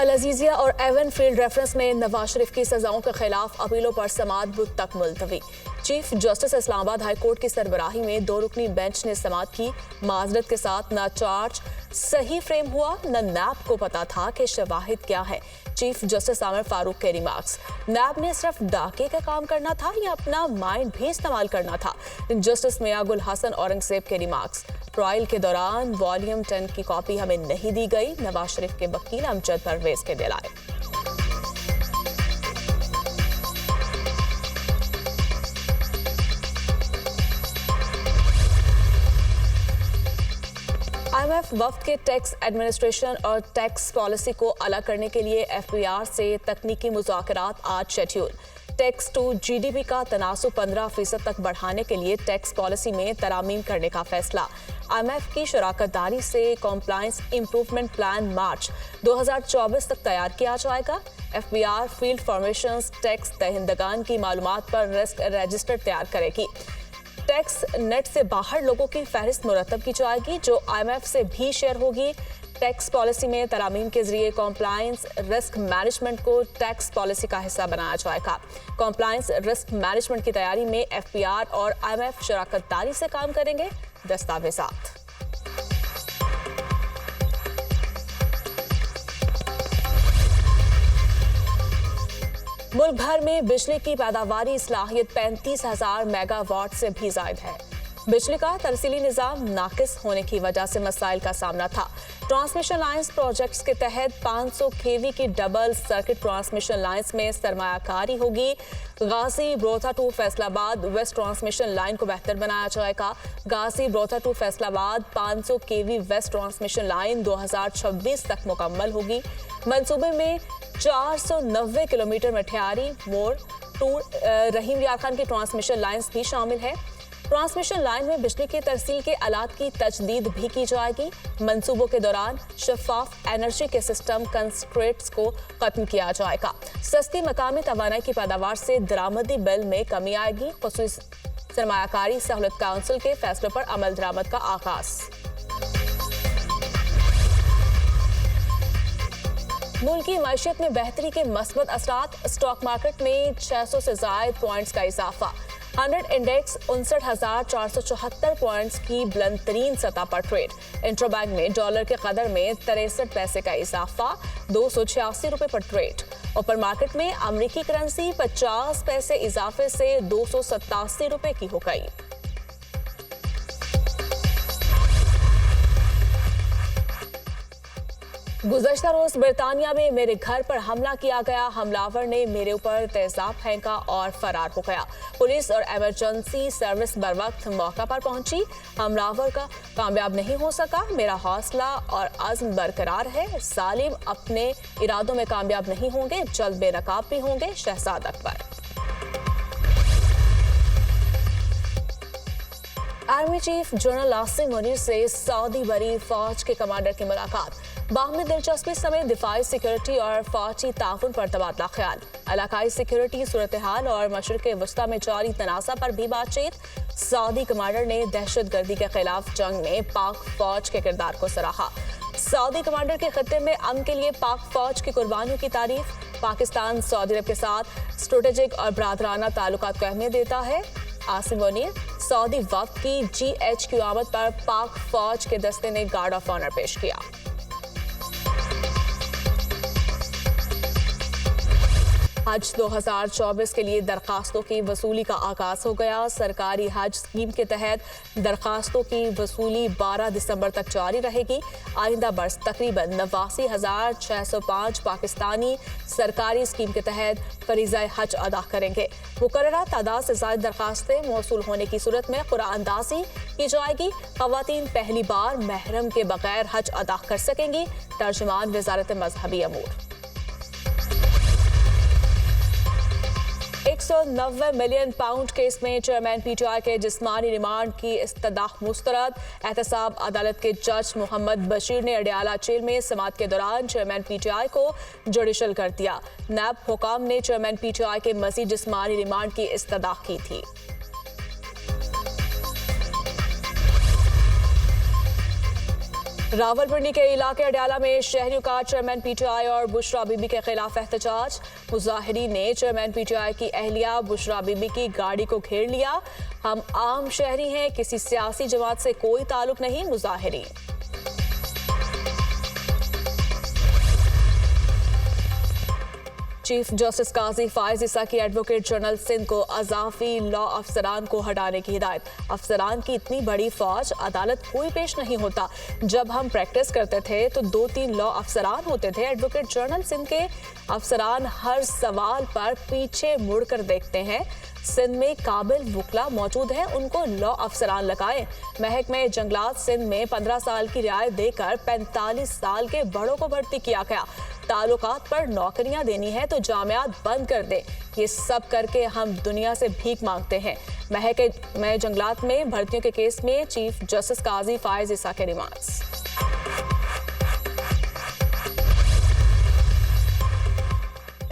अल अजीजिया और Avon field reference में नवाज शरीफ की सजाओं के खिलाफ अपीलों पर समाअत बुध तक मुलतवी। Chief justice Islamabad high court की सरबराही में 2 रुकनी बेंच ने समाअत की। माजरत के साथ न चार्ज सही फ्रेम हुआ, न नैब को पता था कि शवाहिद क्या है। चीफ जस्टिस आमिर फारूक के रिमार्क्स, नैब ने सिर्फ डाके का काम करना था या अपना माइंड भी इस्तेमाल करना था। जस्टिस मियां गुल हसन औरंगजेब के रिमार्क्स, ट्रायल के दौरान वॉल्यूम 10 की कॉपी हमें नहीं दी गई, नवाज शरीफ के वकील अमजद परवेज के दिलाए। IMF वफ्द के टैक्स एडमिनिस्ट्रेशन और टैक्स पॉलिसी को अलग करने के लिए FBR से तकनीकी मुज़ाकरात आज शेड्यूल। टैक्स टू GDP का तनासुब 15% तक बढ़ाने के लिए टैक्स पॉलिसी में तरामीम करने का फैसला। IMF की शराकतदारी से कॉम्प्लायंस इम्प्रूवमेंट प्लान मार्च 2024 तक तैयार किया जाएगा। FBR फील्ड फॉर्मेशंस टैक्स दहिंदगान की मालूमात पर रिस्क रजिस्टर तैयार करेगी। टैक्स नेट से बाहर लोगों की फहरिस्त मुरतब की जाएगी जो IMF से भी शेयर होगी। टैक्स पॉलिसी में तरामीम के जरिए कॉम्प्लायंस रिस्क मैनेजमेंट को टैक्स पॉलिसी का हिस्सा बनाया जाएगा। कॉम्प्लायंस रिस्क मैनेजमेंट की तैयारी में FBR और IMF शराकतदारी से काम करेंगे। दस्तावेजात मुल्क भर में बिजली की पैदावारी सलाहियत 35,000 मेगावाट से भी ज्यादा है। बिजली का तरसीली निज़ाम नाकिस होने की वजह से मसाइल का सामना था। ट्रांसमिशन लाइन्स प्रोजेक्ट्स के तहत 500 kV की डबल सर्किट ट्रांसमिशन लाइन्स में सरमायाकारी होगी। Ghazi Barotha to Faisalabad west transmission line को बेहतर बनाया जाएगा। Ghazi Barotha to Faisalabad 500 kV west transmission line 2026 तक मुकम्मल होगी। मंसूबे में 490 किलोमीटर मठियारी मोड़ टू रहीम यार खान की ट्रांसमिशन लाइन्स भी शामिल है। ट्रांसमिशन लाइन में बिजली की तरसील के आलात की तजदीद भी की जाएगी। मंसूबों के दौरान शफाफ एनर्जी के सिस्टम कंस्ट्रेंट्स को खत्म किया जाएगा। सस्ती मकामी तवानाई की पैदावार से दरामदी बिल में कमी आएगी। खुसूसी सरमायाकारी सहूलत काउंसिल के फैसलों पर अमल दरामद का आगाज। मुल्क की मैशियत में बेहतरी के मस्बत असरात, स्टॉक मार्केट में 600 से ज्यादा पॉइंट्स का इजाफा। 100 इंडेक्स 59,474 पॉइंट्स की बुलंद तरीन सतह पर ट्रेड। इंट्राबैंक में डॉलर के कदर में 63 पैसे का इजाफा, 286 रुपए पर ट्रेड। ओपन मार्केट में अमरीकी करेंसी 50 पैसे इजाफे से 287 रुपए की हो गई। गुज़श्ता रोज बरतानिया में मेरे घर पर हमला किया गया। हमलावर ने मेरे ऊपर तेजाब फेंका और फरार हो गया। पुलिस और इमरजेंसी सर्विस बर वक्त मौका पर पहुंची। हमलावर का कामयाब नहीं हो सका। मेरा हौसला और अज़्म बरकरार है। जालिम अपने इरादों में कामयाब नहीं होंगे, जल्द बेनकाब भी होंगे। Shahzad Akbar. Army chief general Asim Munir से सऊदी बरी फौज के कमांडर की मुलाकात। बाहमी दिलचस्पी समेत दिफाई सिक्योरिटी और फौजी ताउन पर तबादला ख्याल। इलाकाई सिक्योरिटी सूरत हाल और मशरिक़ वस्ता में जारी तनाज़ा पर भी बातचीत। सऊदी कमांडर ने दहशतगर्दी के खिलाफ जंग में पाक फौज के किरदार को सराहा। सऊदी कमांडर के खत्ते में अमन के लिए पाक फौज की कुर्बानियों की तारीफ। पाकिस्तान सऊदी अरब के साथ स्ट्रेटेजिक और बरादराना ताल्लुकात को अहमियत देता है। आसिम मुनीर सऊदी वफ्द की GHQ आमद पर पाक फौज के दस्ते ने गार्ड ऑफ ऑनर पेश किया। हज 2024 के लिए दरखास्तों की वसूली का आगाज हो गया। सरकारी हज स्कीम के तहत दरखास्तों की वसूली 12 दिसंबर तक जारी रहेगी। आइंदा बरस तकरीबन 89,605 पाकिस्तानी सरकारी स्कीम के तहत फरीज़ा हज अदा करेंगे। मुकर्ररा तादाद से ज़्यादा दरखास्तें मौसूल होने की सूरत में कुरान अंदाज़ी की जाएगी। ख़वातीन पहली बार महरम के बगैर हज अदा कर सकेंगी। तर्जुमान वज़ारत मजहबी अमूर। 190 मिलियन पाउंड केस में चेयरमैन PTI के जिस्मानी रिमांड की इस्तदाह मुस्तरद। एहतसाब अदालत के जज मोहम्मद बशीर ने अडियाला जेल में समाअत के दौरान चेयरमैन PTI को जुडिशल कर दिया। नैब हुकाम ने चेयरमैन PTI के मज़ीद जिस्मानी रिमांड की इस्तदाह की थी। रावलपिंडी के इलाके अडयाला में शहरियों का चेयरमैन पीटीआई और बुशरा बीबी के खिलाफ एहतजाज। मुजाहिरीन ने चेयरमैन पीटीआई की अहलिया बुशरा बीबी की गाड़ी को घेर लिया। हम आम शहरी हैं, किसी सियासी जमात से कोई ताल्लुक नहीं, मुजाहिरीन। चीफ जस्टिस काजी फायज ईसा की एडवोकेट जनरल सिंध को अजाफी लॉ अफसरान को हटाने की हिदायत। अफसरान की इतनी बड़ी फौज, अदालत कोई पेश नहीं होता। जब हम प्रैक्टिस करते थे तो 2-3 लॉ अफसरान होते थे। एडवोकेट जनरल सिंध के अफसरान हर सवाल पर पीछे मुड़कर देखते हैं। सिंध में काबिल वुकला मौजूद हैं, उनको लॉ अफसरान लगाएं। महकमे जंगलात सिंध में 15 साल की रियायत देकर 45 साल के बड़ों को भर्ती किया गया। ताल्लुकात पर नौकरियां देनी है तो जामियात बंद कर दे। ये सब करके हम दुनिया से भीख मांगते हैं। महकमे जंगलात में भर्तियों के केस में चीफ जस्टिस काजी फायज ईसा के रिमांड्स।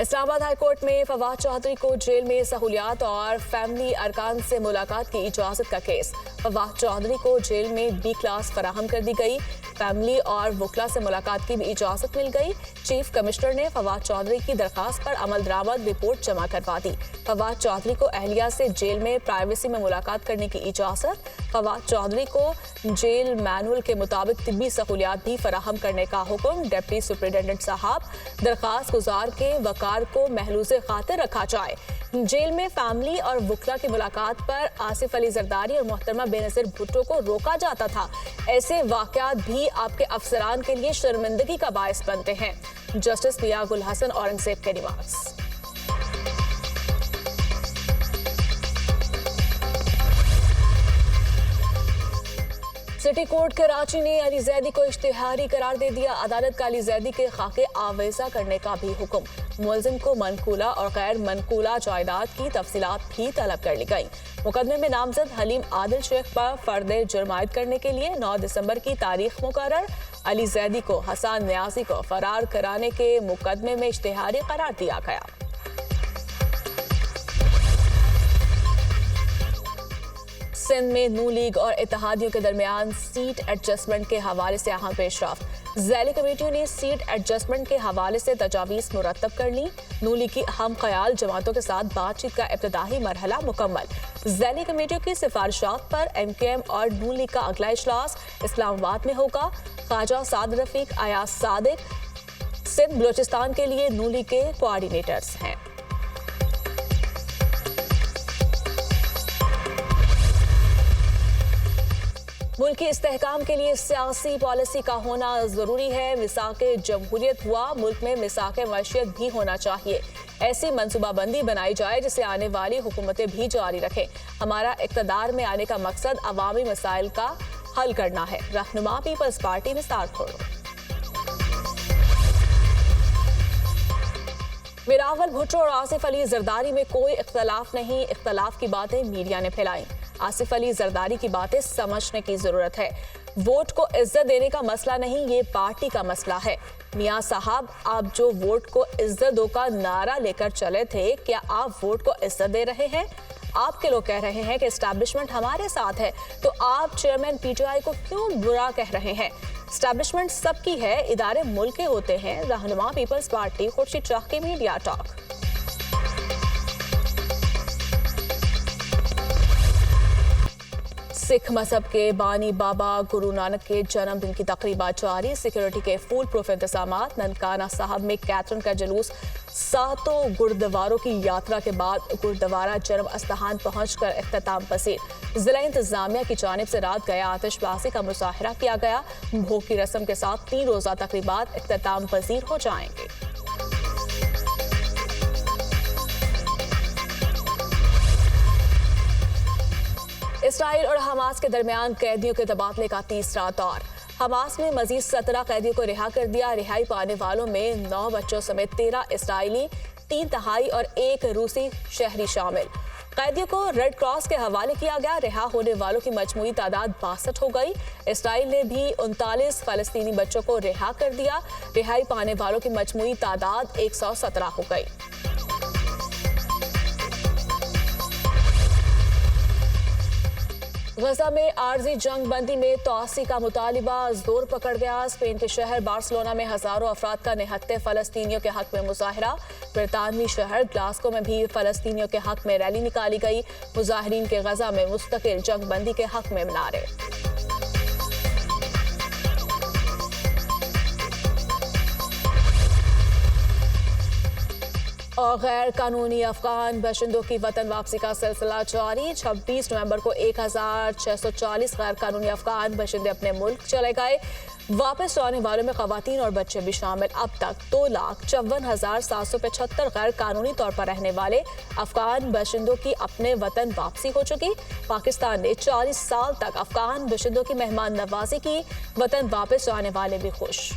इस्लामाबाद हाई कोर्ट में फवाद चौधरी को जेल में सहूलियात और फैमिली अरकान से मुलाकात की इजाजत का केस। फवाद चौधरी को जेल में बी क्लास फराहम कर दी गई। फैमिली और वकला से मुलाकात की भी इजाजत मिल गई। चीफ कमिश्नर ने फवाद चौधरी की दरखास्त पर अमल दरामद रिपोर्ट जमा करवा दी। फवाद चौधरी को अहलिया से जेल में प्राइवेसी में मुलाकात करने की इजाजत। फवाद चौधरी को जेल मैनुअल के मुताबिक तिब्बी सहूलियात भी फराहम करने का हुक्म। डिप्टी सुपरिटेंडेंट साहब, दरखास्त गुजार के वकार को महलूज़े खातिर रखा जाए। जेल में फैमिली और वकला की मुलाकात पर आसिफ अली जरदारी और मोहतरमा बेनज़ीर भुट्टो को रोका जाता था। ऐसे वाक़यात भी आपके अफसरान के लिए शर्मिंदगी का बायस बनते हैं। जस्टिस मियां गुल हसन औरंगजेब के रिमार्क्स। सिटी कोर्ट कराची ने अली जैदी को इश्तिहारी करार दे दिया। अदालत का अली जैदी के खाके आवेजा करने का भी हुक्म। मुलजिम को मनकूला और गैर मनकूला जायदाद की तफसीलात भी तलब कर ली गई। मुकदमे में नामजद हलीम आदिल शेख पर फर्द जुर्म आयद करने के लिए 9 दिसंबर की तारीख मुकर्रर। अली जैदी को हसन न्याजी को फरार कराने के मुकदमे में इश्तिहारी करार दिया गया। सिंध में नू लीग और इत्तेहादियों के दरमियान सीट एडजस्टमेंट के हवाले से अहम पेशरफ्त। ज़ैली कमेटियों ने सीट एडजस्टमेंट के हवाले से तजावीज़ मुरतब कर ली। नू लीग की हम ख्याल जमातों के साथ बातचीत का इब्तदाई मरहला मुकम्मल। ज़ैली कमेटियों की सिफारिशात पर MKM और नू लीग का अगला इजलास इस्लामाबाद में होगा। ख्वाजा साद रफीक, अयाज सादिक सिंध बलोचिस्तान के लिए नू लीग के कोऑर्डिनेटर्स हैं। मुल्क की इस्तेहकाम के लिए सियासी पॉलिसी का होना ज़रूरी है। मिसाक़े जमहूरियत हुआ, मुल्क में मिसाक़े मईशत भी होना चाहिए। ऐसी मनसूबाबंदी बनाई जाए जिसे आने वाली हुकूमतें भी जारी रखें। हमारा इक़्तिदार में आने का मकसद अवामी मसाइल का हल करना है। रहनुमा पीपल्स पार्टी मिसाल खोलो। बिलावल भुट्टो और आसिफ अली जरदारी में कोई इख्तलाफ नहीं। इख्तलाफ की बातें मीडिया ने फैलाई। आसिफ अली जरदारी की बातें समझने की जरूरत है। वोट को इज्जत देने का मसला नहीं, ये पार्टी का मसला है। मियां साहब, आप जो वोट को इज्जत दो का नारा लेकर चले थे, क्या आप वोट को इज्जत दे रहे हैं? आपके लोग कह रहे हैं कि एस्टैब्लिशमेंट हमारे साथ है, तो आप चेयरमैन पीटीआई को क्यों बुरा कह रहे हैं? एस्टैब्लिशमेंट सबकी है, इदारे मुल्क के होते हैं। रहनुमा पीपल्स पार्टी, खुर्शीद शाह की मीडिया टॉक। सिख मजहब के बानी बाबा गुरु नानक के जन्मदिन की तकरीबात जारी। सिक्योरिटी के फुल प्रूफ इंतजामात। ननकाना साहब में कैथरीन का जुलूस 7 गुरुद्वारों की यात्रा के बाद गुरुद्वारा जन्म अस्थान पहुंचकर इख्तिताम पसीर। जिला इंतजामिया की जानिब से रात गया आतिशबाजी का मुजाहरा किया गया। भोग की रस्म के साथ 3 रोजा तकरीबात इख्तिताम पसीर हो जाएंगे। इसराइल और हमास के दरमियान कैदियों के तबादले का तीसरा दौर। हमास में मजीद 17 कैदियों को रिहा कर दिया। रिहाई पाने वालों में 9 बच्चों समेत 13 इसराइली, 3 तिहाई और 1 रूसी शहरी शामिल। कैदियों को रेड क्रॉस के हवाले किया गया। रिहा होने वालों की मजमूई तादाद 62 हो गई। इसराइल ने भी 39 फलस्तीनी बच्चों को रिहा कर दिया। रिहाई पाने वालों की मजमूई तादाद 117 हो गई। गजा में आर्जी जंग बंदी में तोसी का मुतालिबा जोर पकड़ गया। स्पेन के शहर बार्सिलोना में हजारों अफराद का निहत्थे फलस्तीनियों के हक में मुजाहरा। ब्रितानवी शहर ग्लासगो में भी फलस्तीनियों के हक में रैली निकाली गई। मुजाहिरीन के गजा में मुस्तकिल जंग बंदी के हक में नारे। और गैर कानूनी अफगान बाशिंदों की वतन वापसी का सिलसिला जारी। 26 नवंबर को 1640 गैर कानूनी अफगान बाशिंदे अपने मुल्क चले गए। वापस आने वालों में खवातीन और बच्चे भी शामिल। अब तक 2,54,775 गैर कानूनी तौर पर रहने वाले अफगान बाशिंदों की अपने वतन वापसी हो चुकी। पाकिस्तान ने 40 साल तक अफगान बाशिंदों की मेहमान नवाजी की। वतन वापस आने वाले भी खुश।